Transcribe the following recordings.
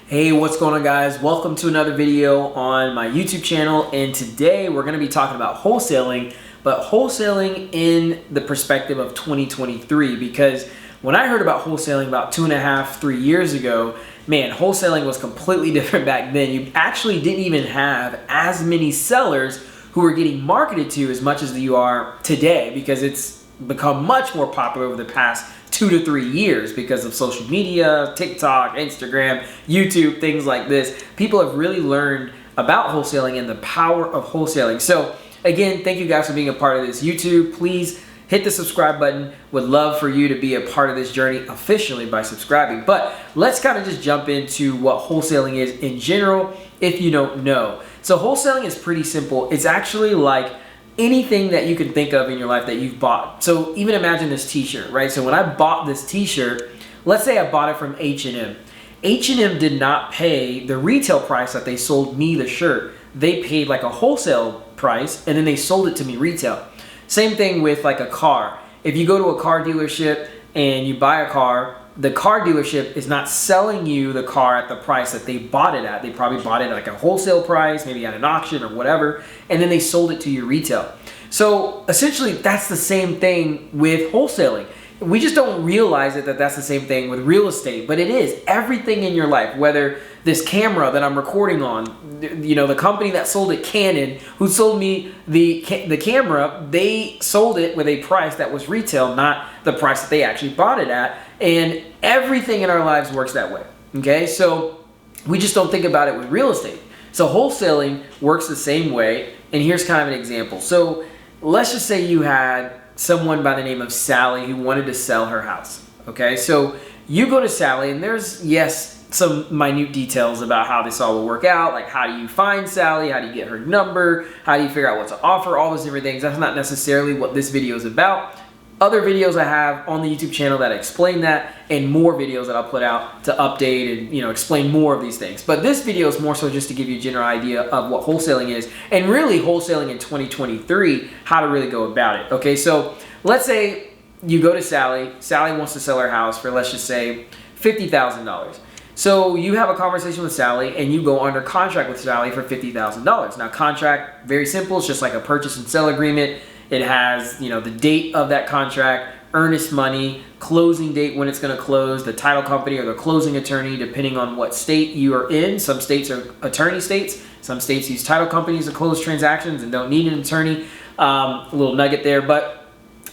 Hey, what's going on, guys? Welcome to another video on my YouTube channel, and today we're going to be talking about wholesaling, but wholesaling in the perspective of 2023, because when I heard about wholesaling about 2.5–3 years ago, man, wholesaling was completely different back then. You actually didn't even have as many sellers who were getting marketed to as much as you are today, because it's become much more popular over the past 2 to 3 years because of social media, TikTok, Instagram, YouTube, things like this. People have really learned about wholesaling and the power of wholesaling. So again, thank you guys for being a part of this YouTube. Please hit the subscribe button. Would love for you to be a part of this journey officially by subscribing. But let's kind of just jump into what wholesaling is in general if you don't know. So wholesaling is pretty simple. It's actually like anything that you can think of in your life that you've bought. So even imagine this t-shirt, right? So when I bought this t-shirt, let's say I bought it from H&M. H&M did not pay the retail price that they sold me the shirt. They paid like a wholesale price and then they sold it to me retail. Same thing with like a car. If you go to a car dealership and you buy a car, the car dealership is not selling you the car at the price that they bought it at. They probably bought it at like a wholesale price, maybe at an auction or whatever, and then they sold it to you retail. So essentially that's the same thing with wholesaling. We just don't realize it that that's the same thing with real estate, but it is. Everything in your life, whether this camera that I'm recording on, you know, the company that sold it, Canon, who sold me the camera, they sold it with a price that was retail, not the price that they actually bought it at. And everything in our lives works that way, okay? So we just don't think about it with real estate. So wholesaling works the same way, and here's kind of an example. So let's just say you had someone by the name of Sally who wanted to sell her house, okay? So you go to Sally, and there's, yes, some minute details about how this all will work out, like how do you find Sally, how do you get her number, how do you figure out what to offer, all those different things. That's not necessarily what this video is about. Other videos I have on the YouTube channel that explain that, and more videos that I'll put out to update and, you know, explain more of these things. But this video is more so just to give you a general idea of what wholesaling is, and really wholesaling in 2023, how to really go about it. Okay, so let's say you go to Sally. Sally wants to sell her house for, let's just say, $50,000. So you have a conversation with Sally and you go under contract with Sally for $50,000. Now contract, very simple. It's just like a purchase and sell agreement. It has, you know, the date of that contract, earnest money, closing date when it's going to close, the title company or the closing attorney, depending on what state you are in. Some states are attorney states. Some states use title companies to close transactions and don't need an attorney. A little nugget there. But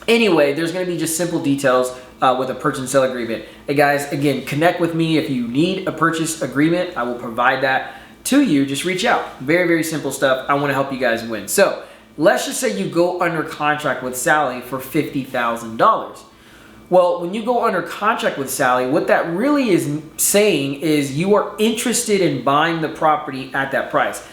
anyway, there's going to be just simple details with a purchase and sell agreement. Hey guys, again, connect with me if you need a purchase agreement. I will provide that to you. Just reach out. Very, very simple stuff. I want to help you guys win. So let's just say you go under contract with Sally for $50,000. Well, when you go under contract with Sally, what that really is saying is you are interested in buying the property at that price.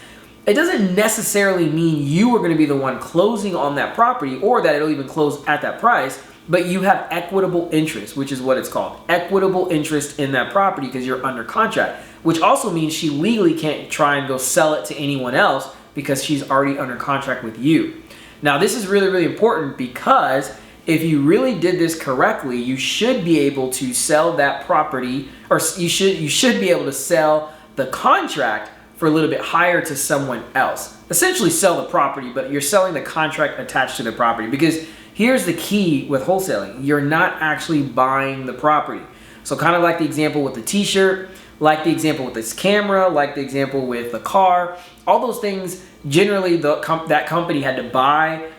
It doesn't necessarily mean you are going to be the one closing on that property or that it'll even close at that price, but you have equitable interest, which is what it's called. Equitable interest in that property because you're under contract, which also means she legally can't try and go sell it to anyone else because she's already under contract with you. Now, this is really, really important because if you really did this correctly, you should be able to sell that property, or you should be able to sell the contract for a little bit higher to someone else. Essentially sell the property, but you're selling the contract attached to the property, because here's the key with wholesaling. You're not actually buying the property. So kind of like the example with the t-shirt, like the example with this camera, like the example with the car, all those things, generally that company had to buy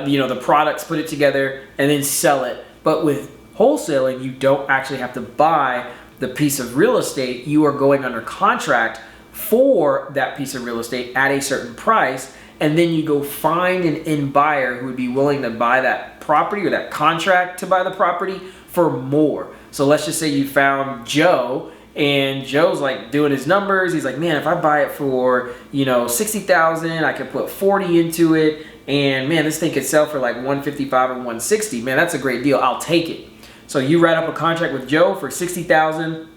you know, the products, put it together, and then sell it. But with wholesaling, you don't actually have to buy the piece of real estate. You are going under contract for that piece of real estate at a certain price, and then you go find an end buyer who would be willing to buy that property or that contract to buy the property for more. So let's just say you found Joe, and Joe's like doing his numbers. He's like, man, if I buy it for, you know, $60,000, I could put 40 into it, and man, this thing could sell for like 155 or 160. Man, that's a great deal. I'll take it. So you write up a contract with Joe for $60,000.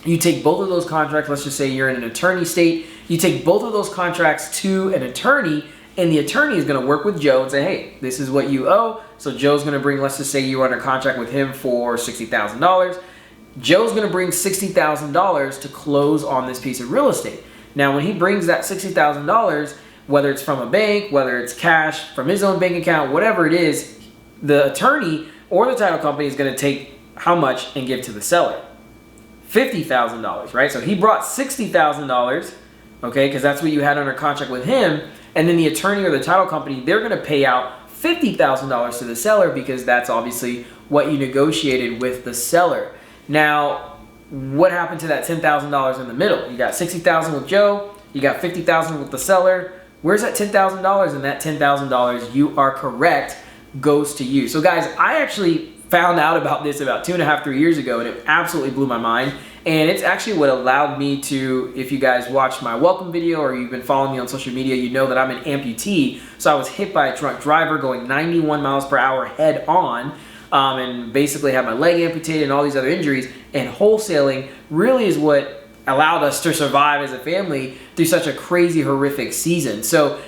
You take both of those contracts. Let's just say you're in an attorney state. You take both of those contracts to an attorney, and the attorney is going to work with Joe and say, hey, this is what you owe. So Joe's going to bring, let's just say you're under contract with him for $60,000. Joe's going to bring $60,000 to close on this piece of real estate. Now, when he brings that $60,000, whether it's from a bank, whether it's cash from his own bank account, whatever it is, the attorney or the title company is going to take how much and give to the seller? $50,000, right? So he brought $60,000, okay, because that's what you had under contract with him. And then the attorney or the title company, they're going to pay out $50,000 to the seller because that's obviously what you negotiated with the seller. Now, what happened to that $10,000 in the middle? You got $60,000 with Joe, you got $50,000 with the seller. Where's that $10,000? And that $10,000, you are correct, goes to you. So guys, I actually found out about this about 2.5, 3 years ago, and it absolutely blew my mind. And it's actually what allowed me to, if you guys watched my welcome video or you've been following me on social media, you know that I'm an amputee. So I was hit by a drunk driver going 91 miles per hour head on, and basically had my leg amputated and all these other injuries. And wholesaling really is what allowed us to survive as a family through such a crazy, horrific season. So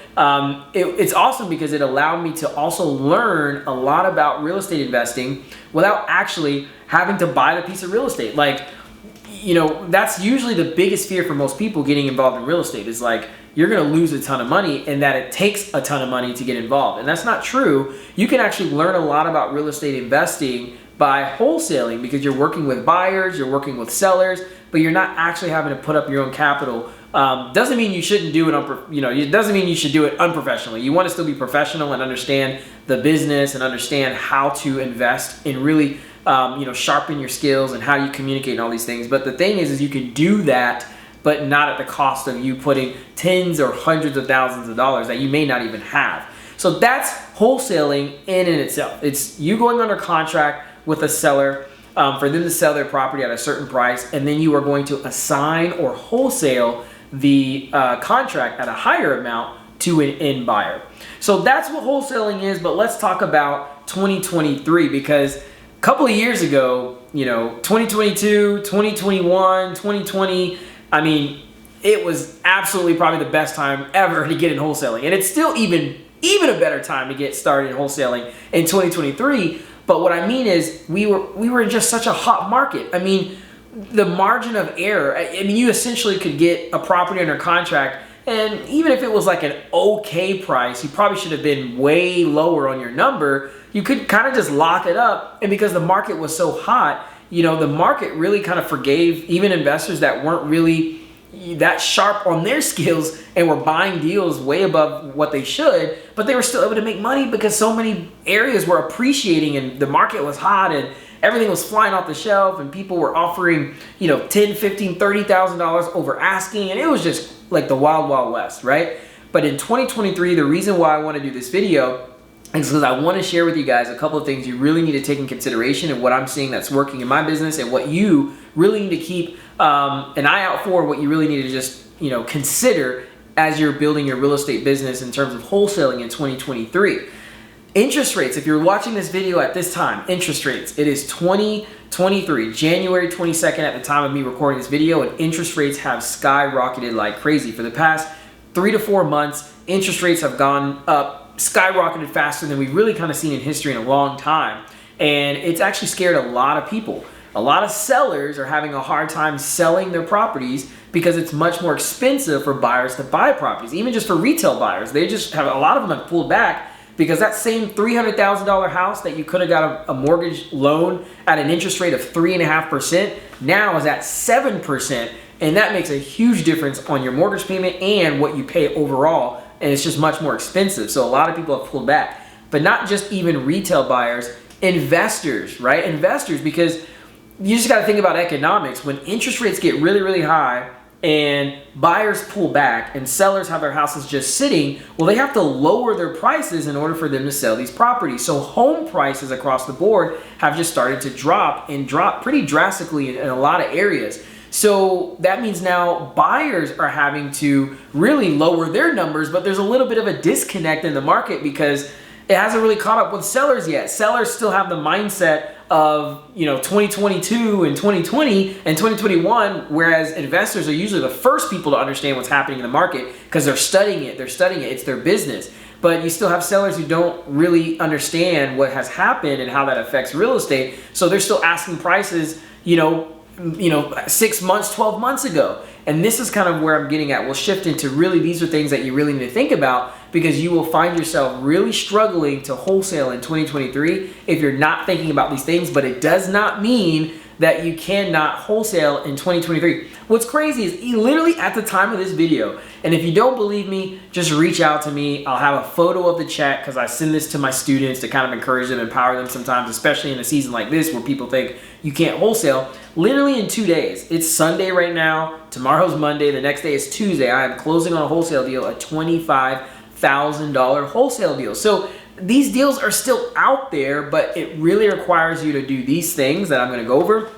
it's awesome because it allowed me to also learn a lot about real estate investing without actually having to buy the piece of real estate. Like, you know, that's usually the biggest fear for most people getting involved in real estate is like, you're going to lose a ton of money and that it takes a ton of money to get involved. And that's not true. You can actually learn a lot about real estate investing by wholesaling because you're working with buyers, you're working with sellers, but you're not actually having to put up your own capital. Doesn't mean you shouldn't do it, it doesn't mean you should do it unprofessionally. You want to still be professional and understand the business and understand how to invest and really, sharpen your skills and how you communicate and all these things. But the thing is you can do that, but not at the cost of you putting tens or hundreds of thousands of dollars that you may not even have. So that's wholesaling in and itself. It's you going under contract with a seller for them to sell their property at a certain price, and then you are going to assign or wholesale the contract at a higher amount to an end buyer. So that's what wholesaling is, but let's talk about 2023 because a couple of years ago, 2022, 2021, 2020, I mean, it was absolutely probably the best time ever to get in wholesaling. And it's still even a better time to get started in wholesaling in 2023. But what I mean is we were in just such a hot market. I mean, the margin of error, you essentially could get a property under contract, and even if it was like an okay price, you probably should have been way lower on your number. You could kind of just lock it up. And because the market was so hot, the market really kind of forgave even investors that weren't really that sharp on their skills and were buying deals way above what they should, but they were still able to make money because so many areas were appreciating and the market was hot and everything was flying off the shelf and people were offering, $10, $15, $30,000 over asking, and it was just like the wild, wild west, right? But in 2023, the reason why I want to do this video is because I want to share with you guys a couple of things you really need to take in consideration and what I'm seeing that's working in my business and what you really need to keep an eye out for, what you really need to just, consider as you're building your real estate business in terms of wholesaling in 2023. Interest rates, if you're watching this video at this time, interest rates, it is 2023, January 22nd at the time of me recording this video, and interest rates have skyrocketed like crazy. For the past 3 to 4 months, interest rates have gone up, skyrocketed faster than we've really kind of seen in history in a long time. And it's actually scared a lot of people. A lot of sellers are having a hard time selling their properties because it's much more expensive for buyers to buy properties. Even just for retail buyers, they just have, a lot of them have pulled back because that same $300,000 house that you could have got a mortgage loan at an interest rate of 3.5% now is at 7%. And that makes a huge difference on your mortgage payment and what you pay overall. And it's just much more expensive. So a lot of people have pulled back, but not just even retail buyers, investors, right? Investors, because you just got to think about economics. When interest rates get really, really high and buyers pull back and sellers have their houses just sitting, well, they have to lower their prices in order for them to sell these properties. So home prices across the board have just started to drop pretty drastically in a lot of areas. So that means now buyers are having to really lower their numbers, but there's a little bit of a disconnect in the market because it hasn't really caught up with sellers yet. Sellers still have the mindset of 2022 and 2020 and 2021, whereas investors are usually the first people to understand what's happening in the market because they're studying it. It's their business. But you still have sellers who don't really understand what has happened and how that affects real estate. So they're still asking prices, 6 months, 12 months ago. And this is kind of where I'm getting at. We'll shift into really, these are things that you really need to think about, because you will find yourself really struggling to wholesale in 2023 if you're not thinking about these things. But it does not mean that you cannot wholesale in 2023. What's crazy is literally at the time of this video, and if you don't believe me, just reach out to me. I'll have a photo of the check, because I send this to my students to kind of encourage them, empower them sometimes, especially in a season like this where people think you can't wholesale. Literally in 2 days, it's Sunday right now, tomorrow's Monday, the next day is Tuesday, I am closing on a wholesale deal, a $25,000 wholesale deal. So these deals are still out there, but it really requires you to do these things that I'm going to go over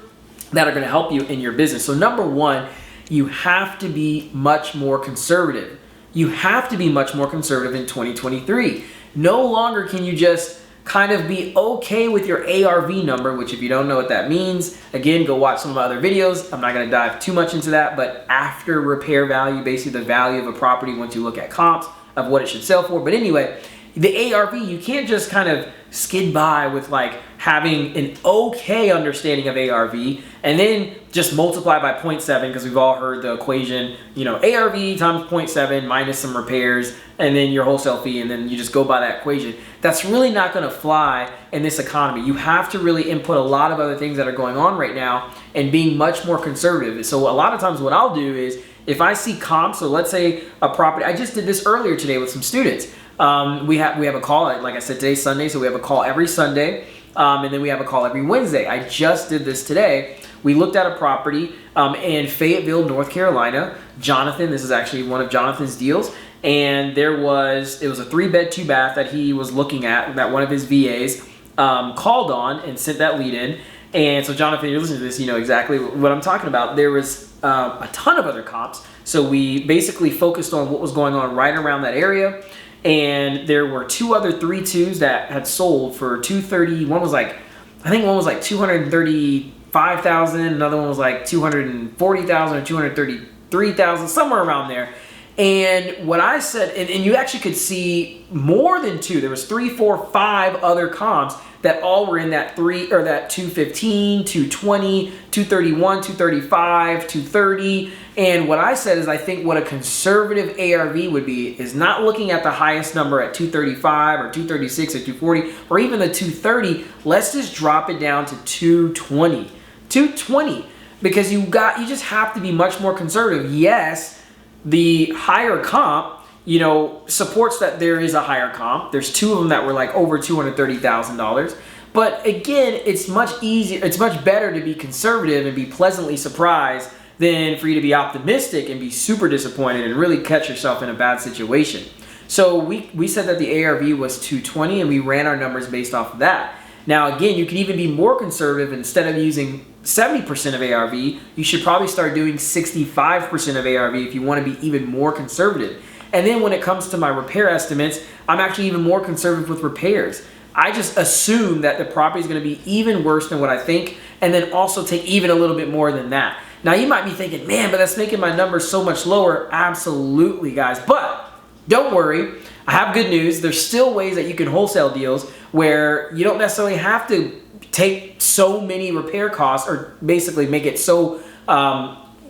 that are going to help you in your business. So number one, you have to be much more conservative. You have to be much more conservative in 2023. No longer can you just kind of be okay with your ARV number, which if you don't know what that means, again, go watch some of my other videos. I'm not going to dive too much into that, but after repair value, basically the value of a property once you look at comps of what it should sell for. But anyway, the ARV, you can't just kind of skid by with like having an okay understanding of ARV and then just multiply by 0.7, because we've all heard the equation, ARV times 0.7 minus some repairs and then your wholesale fee, and then you just go by that equation. That's really not going to fly in this economy. You have to really input a lot of other things that are going on right now and being much more conservative. So a lot of times what I'll do is, if I see comps, so let's say a property, I just did this earlier today with some students. We have a call, like I said, today's Sunday, so we have a call every Sunday, and then we have a call every Wednesday. I just did this today. We looked at a property in Fayetteville, North Carolina. Jonathan, this is actually one of Jonathan's deals, and it was a 3-bed, 2-bath that he was looking at, that one of his VAs called on and sent that lead in. And so Jonathan, you're listening to this, you know exactly what I'm talking about. There was a ton of other comps, so we basically focused on what was going on right around that area. And there were 2 other 3.2s that had sold for $230,000. One was like, I think one was like $235,000. Another one was like $240,000 or $233,000, somewhere around there. And what I said, and you actually could see more than 2. There was 3, 4, 5 other comps that all were in that 215, 220, 231, 235, 230. And what I said is, I think what a conservative ARV would be is not looking at the highest number at 235 or 236 or 240 or even the 230. Let's just drop it down to 220. 220, because you just have to be much more conservative. Yes, the higher comp, supports that there is a higher comp. There's 2 of them that were like over $230,000. But again, it's much easier, it's much better to be conservative and be pleasantly surprised than for you to be optimistic and be super disappointed and really catch yourself in a bad situation. So we said that the ARV was 220, and we ran our numbers based off of that. Now again, you can even be more conservative. Instead of using 70% of ARV, you should probably start doing 65% of ARV if you want to be even more conservative. And then when it comes to my repair estimates, I'm actually even more conservative with repairs. I just assume that the property is going to be even worse than what I think, and then also take even a little bit more than that. Now you might be thinking, man, but that's making my numbers so much lower. Absolutely, guys. But don't worry, I have good news. There's still ways that you can wholesale deals where you don't necessarily have to take so many repair costs, or basically make it so,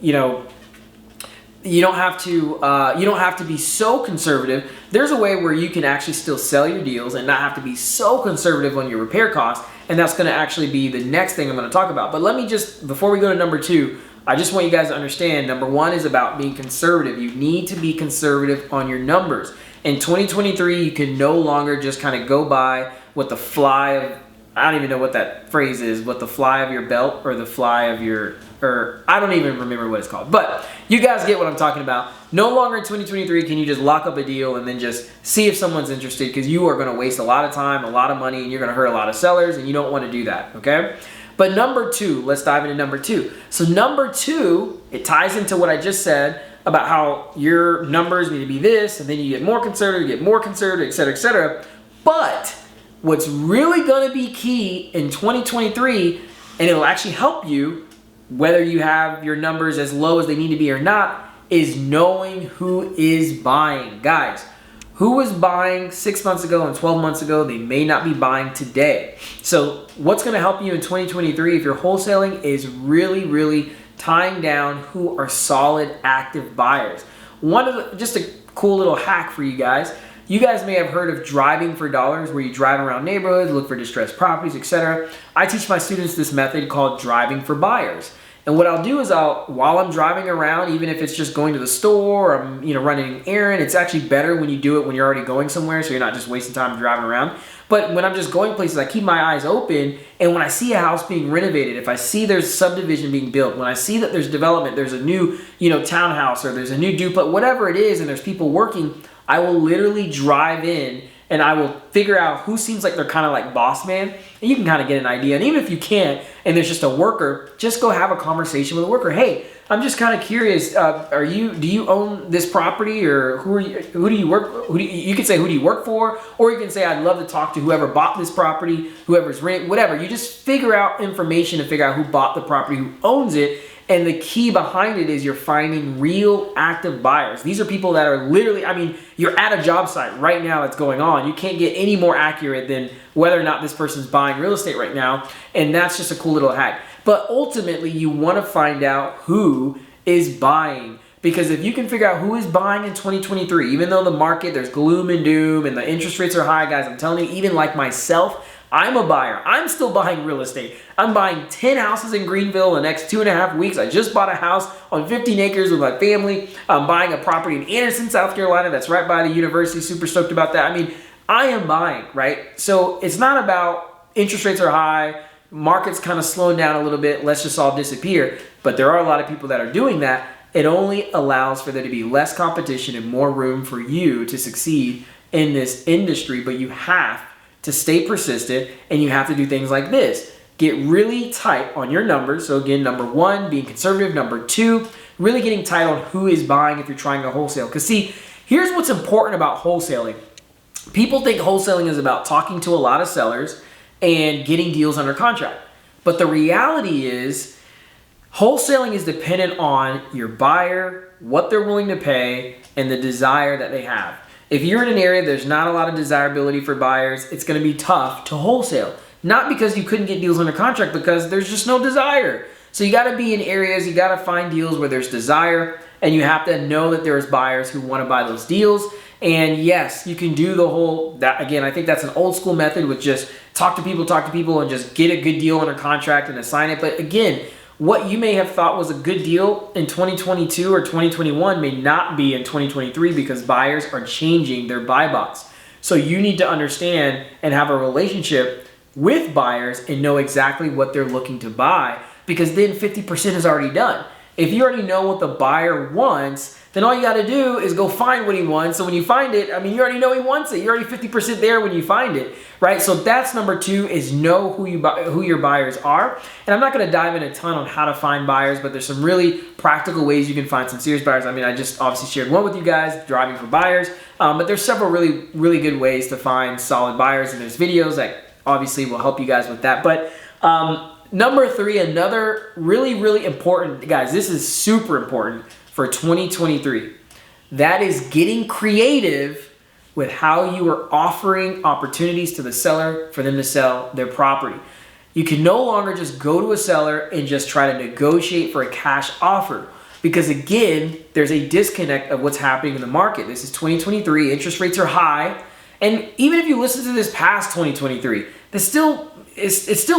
you don't have to be so conservative. There's a way where you can actually still sell your deals and not have to be so conservative on your repair costs, and that's going to actually be the next thing I'm going to talk about. But let me just, before we go to number 2, I just want you guys to understand, number 1 is about being conservative. You need to be conservative on your numbers. In 2023, you can no longer just kind of go by what the fly of, I don't even know what that phrase is, what the fly of your belt or the fly of your, or I don't even remember what it's called. But you guys get what I'm talking about. No longer in 2023 can you just lock up a deal and then just see if someone's interested, because you are going to waste a lot of time, a lot of money, and you're going to hurt a lot of sellers, and you don't want to do that, okay? But number 2, let's dive into number 2. So number 2, it ties into what I just said about how your numbers need to be this, and then you get more conservative, et cetera, et cetera. But what's really going to be key in 2023, and it'll actually help you whether you have your numbers as low as they need to be or not, is knowing who is buying. Guys, Who was buying 6 months ago and 12 months ago, they may not be buying today. So what's going to help you in 2023 if you're wholesaling is really tying down who are solid active buyers. Just a cool little hack for you guys. You guys may have heard of driving for dollars, where you drive around neighborhoods, look for distressed properties, etc. I teach my students this method called driving for buyers. And what I'll do is while I'm driving around, even if it's just going to the store or I'm running an errand, it's actually better when you do it when you're already going somewhere, so you're not just wasting time driving around. But when I'm just going places, I keep my eyes open, and when I see a house being renovated, if I see there's subdivision being built, when I see that there's development, there's a new townhouse or there's a new duplex, whatever it is, and there's people working, I will literally drive in and I will figure out who seems like they're kind of like boss man, and you can kind of get an idea. And even if you can't, and there's just a worker, just go have a conversation with a worker. Hey, I'm just kind of curious. Do you own this property, or who do you work? You can say who do you work for, or you can say I'd love to talk to whoever bought this property, whoever's rent, whatever. You just figure out information to figure out who bought the property, who owns it. And the key behind it is you're finding real active buyers. These are people that are literally, you're at a job site right now that's going on. You can't get any more accurate than whether or not this person's buying real estate right now. And that's just a cool little hack. But ultimately, you want to find out who is buying. Because if you can figure out who is buying in 2023, even though the market, there's gloom and doom and the interest rates are high, guys, I'm telling you, even like myself, I'm a buyer. I'm still buying real estate. I'm buying 10 houses in Greenville in the next 2.5 weeks. I just bought a house on 15 acres with my family. I'm buying a property in Anderson, South Carolina that's right by the university. Super stoked about that. I am buying, right? So it's not about interest rates are high, market's kind of slowing down a little bit, let's just all disappear. But there are a lot of people that are doing that. It only allows for there to be less competition and more room for you to succeed in this industry. But you have to stay persistent, and you have to do things like this. Get really tight on your numbers. So again, number one, being conservative. Number two, really getting tight on who is buying if you're trying to wholesale. Because see, here's what's important about wholesaling. People think wholesaling is about talking to a lot of sellers and getting deals under contract. But the reality is, wholesaling is dependent on your buyer, what they're willing to pay, and the desire that they have. If you're in an area there's not a lot of desirability for buyers, it's going to be tough to wholesale. Not because you couldn't get deals under contract, because there's just no desire. So you got to be in areas, you got to find deals where there's desire, and you have to know that there's buyers who want to buy those deals. And yes, you can do the whole, that again, I think that's an old school method with just talk to people and just get a good deal under contract and assign it. But again, what you may have thought was a good deal in 2022 or 2021 may not be in 2023, because buyers are changing their buy box. So you need to understand and have a relationship with buyers and know exactly what they're looking to buy, because then 50% is already done. If you already know what the buyer wants, then all you got to do is go find what he wants. So when you find it, you already know he wants it. You're already 50% there when you find it, right? So that's number two, is know who your buyers are. And I'm not going to dive in a ton on how to find buyers, but there's some really practical ways you can find some serious buyers. I just obviously shared one with you guys, driving for buyers, but there's several really good ways to find solid buyers, and there's videos that obviously will help you guys with that. But number three, another really important, guys, this is super important for 2023. That is getting creative with how you are offering opportunities to the seller for them to sell their property. You can no longer just go to a seller and just try to negotiate for a cash offer, because again, there's a disconnect of what's happening in the market. This is 2023, interest rates are high, and even if you listen to this past 2023, it's still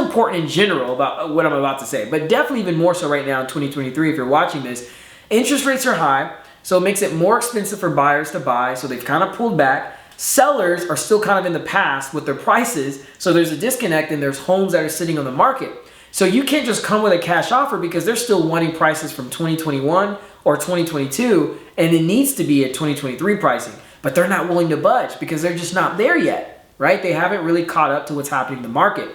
important in general about what I'm about to say, but definitely even more so right now in 2023 if you're watching this. Interest rates are high, so it makes it more expensive for buyers to buy, so they've kind of pulled back. Sellers are still kind of in the past with their prices, so there's a disconnect, and there's homes that are sitting on the market. So you can't just come with a cash offer, because they're still wanting prices from 2021 or 2022, and it needs to be at 2023 pricing. But they're not willing to budge because they're just not there yet, right? They haven't really caught up to what's happening in the market.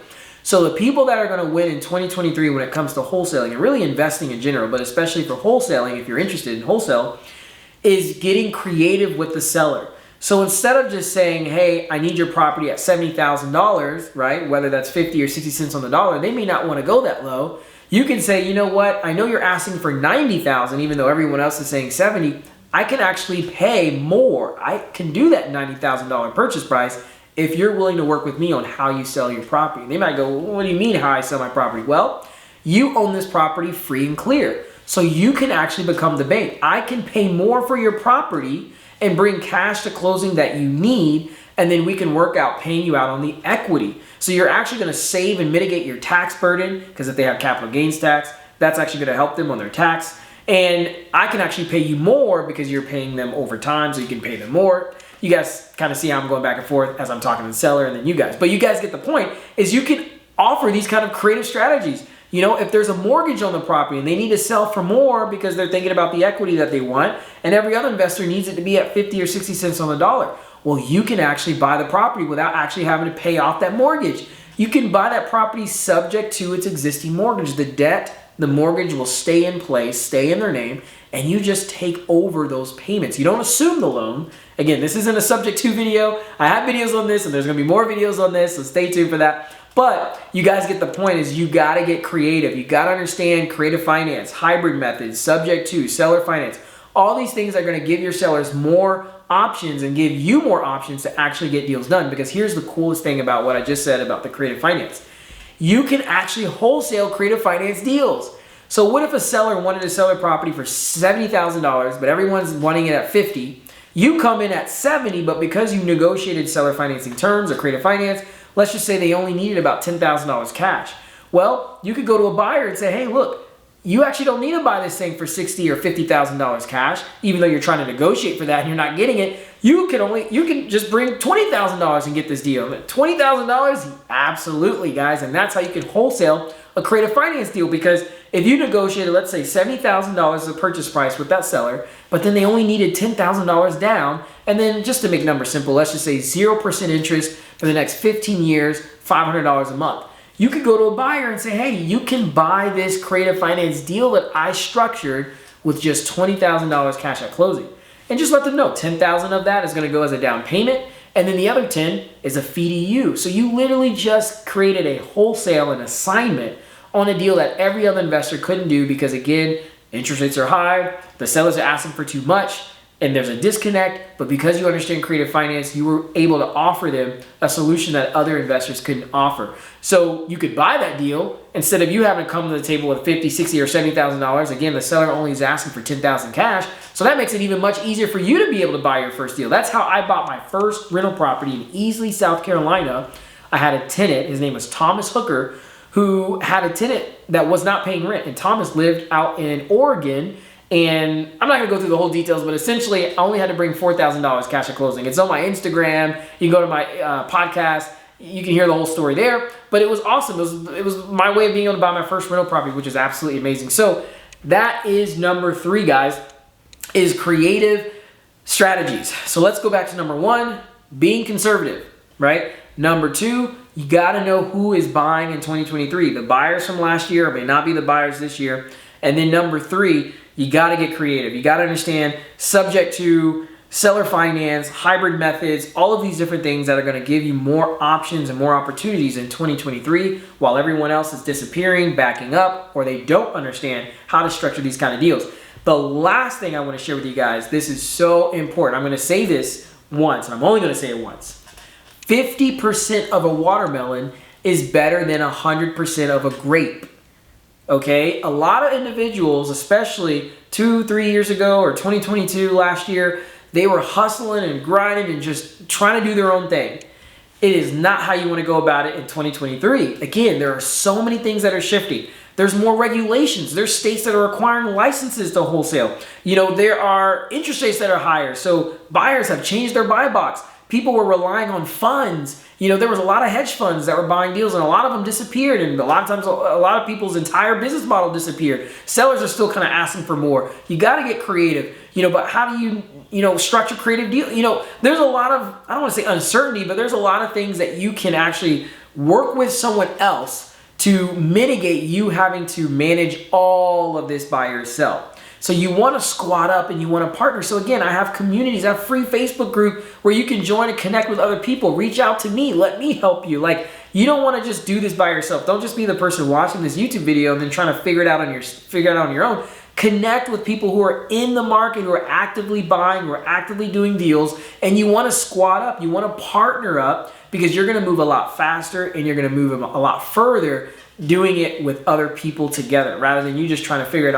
So the people that are going to win in 2023 when it comes to wholesaling and really investing in general, but especially for wholesaling, if you're interested in wholesale, is getting creative with the seller. So instead of just saying, hey, I need your property at $70,000, right? Whether that's 50 or 60 cents on the dollar, they may not want to go that low. You can say, you know what? I know you're asking for $90,000, even though everyone else is saying 70. I can actually pay more. I can do that $90,000 purchase price if you're willing to work with me on how you sell your property. They might go, well, what do you mean how I sell my property? Well, you own this property free and clear. So you can actually become the bank. I can pay more for your property and bring cash to closing that you need, and then we can work out paying you out on the equity. So you're actually going to save and mitigate your tax burden, because if they have capital gains tax, that's actually going to help them on their tax. And I can actually pay you more because you're paying them over time, so you can pay them more. You guys kind of see how I'm going back and forth as I'm talking to the seller and then you guys. But you guys get the point, is you can offer these kind of creative strategies. You know, if there's a mortgage on the property and they need to sell for more because they're thinking about the equity that they want, and every other investor needs it to be at 50 or 60 cents on the dollar. Well, you can actually buy the property without actually having to pay off that mortgage. You can buy that property subject to its existing mortgage. The debt, the mortgage will stay in place, stay in their name, and you just take over those payments. You don't assume the loan. Again, this isn't a subject to video. I have videos on this, and there's gonna be more videos on this, so stay tuned for that. But you guys get the point, is you gotta get creative. You gotta understand creative finance, hybrid methods, subject to, seller finance. All these things are gonna give your sellers more options and give you more options to actually get deals done. Because here's the coolest thing about what I just said about the creative finance. You can actually wholesale creative finance deals. So what if a seller wanted to sell their property for $70,000, but everyone's wanting it at 50? You come in at 70, but because you negotiated seller financing terms or creative finance, let's just say they only needed about $10,000 cash. Well, you could go to a buyer and say, hey, look, you actually don't need to buy this thing for $60,000 or $50,000 cash, even though you're trying to negotiate for that and you're not getting it. You can just bring $20,000 and get this deal. $20,000, absolutely, guys, and that's how you can wholesale a creative finance deal. Because if you negotiated, let's say $70,000 as a purchase price with that seller, but then they only needed $10,000 down, and then just to make numbers simple, let's just say 0% interest for the next 15 years, $500 a month. You could go to a buyer and say, hey, you can buy this creative finance deal that I structured with just $20,000 cash at closing. And just let them know $10,000 of that is going to go as a down payment, and then the other 10 is a fee to you. So you literally just created a wholesale, an assignment on a deal that every other investor couldn't do, because again, interest rates are high, the sellers are asking for too much, and there's a disconnect. But because you understand creative finance, you were able to offer them a solution that other investors couldn't offer. So you could buy that deal instead of you having to come to the table with $50,000, $60,000, or $70,000. Again, the seller only is asking for $10,000 cash. So that makes it even much easier for you to be able to buy your first deal. That's how I bought my first rental property in Easley, South Carolina. I had a tenant, his name was Thomas Hooker, who had a tenant that was not paying rent. And Thomas lived out in Oregon. And I'm not gonna go through the whole details, but essentially I only had to bring $4,000 cash at closing. It's on my Instagram. You can go to my podcast. You can hear the whole story there. But it was awesome. It was my way of being able to buy my first rental property, which is absolutely amazing. So that is number 3, guys, is creative strategies. So let's go back to number 1, being conservative, right? Number 2, you gotta know who is buying in 2023. The buyers from last year may not be the buyers this year. And then number 3, you got to get creative. You got to understand subject to, seller finance, hybrid methods, all of these different things that are going to give you more options and more opportunities in 2023 while everyone else is disappearing, backing up, or they don't understand how to structure these kind of deals. The last thing I want to share with you guys, this is so important. I'm going to say this once, and I'm only going to say it once. 50% of a watermelon is better than 100% of a grape. Okay, a lot of individuals, especially 2-3 years ago or 2022 last year, they were hustling and grinding and just trying to do their own thing. It is not how you want to go about it in 2023. Again, there are so many things that are shifting. There's more regulations. There's states that are requiring licenses to wholesale. You know, there are interest rates that are higher. So buyers have changed their buy box. People were relying on funds. You know, there was a lot of hedge funds that were buying deals, and a lot of them disappeared. And a lot of times, a lot of people's entire business model disappeared. Sellers are still kind of asking for more. You got to get creative, you know, but how do you structure creative deal? You know, there's a lot of, I don't want to say uncertainty, but there's a lot of things that you can actually work with someone else to mitigate you having to manage all of this by yourself. So you want to squat up and you want to partner. So again, I have communities, I have a free Facebook group where you can join and connect with other people. Reach out to me, let me help you. Like, you don't want to just do this by yourself. Don't just be the person watching this YouTube video and then trying to figure it out on your own. Connect with people who are in the market, who are actively buying, who are actively doing deals, and you want to squad up, you want to partner up, because you're going to move a lot faster and you're going to move a lot further doing it with other people together rather than you just trying to figure it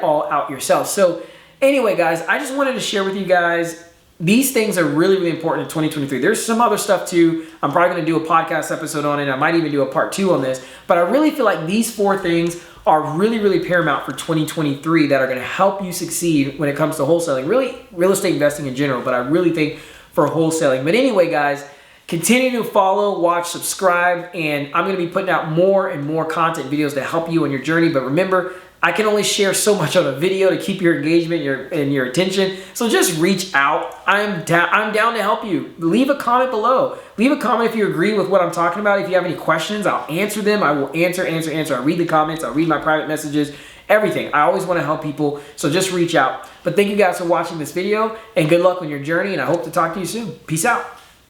all out yourself. So anyway, guys, I just wanted to share with you guys, these things are really, really important in 2023. There's some other stuff too. I'm probably going to do a podcast episode on it. I might even do a part 2 on this, but I really feel like these 4 things are really, really paramount for 2023 that are going to help you succeed when it comes to wholesaling, really real estate investing in general, but I really think for wholesaling. But anyway, guys, continue to follow, watch, subscribe, and I'm going to be putting out more and more content videos to help you on your journey. But remember, I can only share so much on a video to keep your engagement and your attention. So just reach out. I'm down to help you. Leave a comment below. Leave a comment if you agree with what I'm talking about. If you have any questions, I'll answer them. I will answer. I read the comments. I'll read my private messages. Everything. I always want to help people. So just reach out. But thank you guys for watching this video, and good luck on your journey. And I hope to talk to you soon. Peace out.